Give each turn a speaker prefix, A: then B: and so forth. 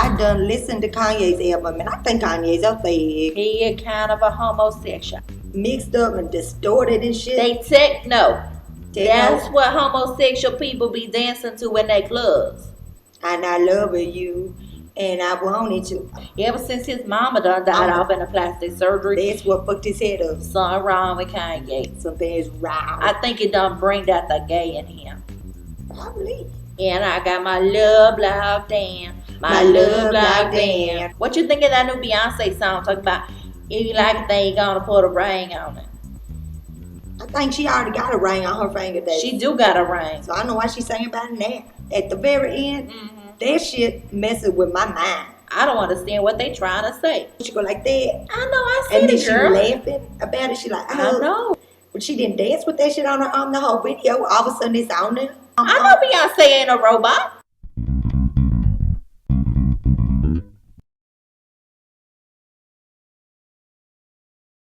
A: I done listened to Kanye's album, and I think Kanye's up there
B: He is kind of a homosexual.
A: mixed up and distorted and shit.
B: They techno.
A: Techno.
B: That's what homosexual people be dancing to in their clubs.
A: And I love you, and I wanted to.
B: Ever since his mama done died off in a plastic surgery,
A: That's what fucked his head up.
B: something wrong with Kanye.
A: Something's wrong.
B: I think it done bring out the gay in him.
A: Probably.
B: And I got my love locked down. My love locked down. What you think of that new Beyonce song talking about if you like it, then you gonna put a ring on it?
A: I think she already got a ring on her finger.
B: She do got a ring.
A: So I know why she's saying about it now. At the very end, that shit messes with my mind.
B: I don't understand what they trying to say.
A: She go like that.
B: I know, I see
A: And then
B: the
A: she
B: girl.
A: laughing about it. She like,
B: I
A: oh.
B: know.
A: But she didn't dance with that shit on her the whole video. All of a sudden it's on there.
B: I know Beyonce ain't a robot.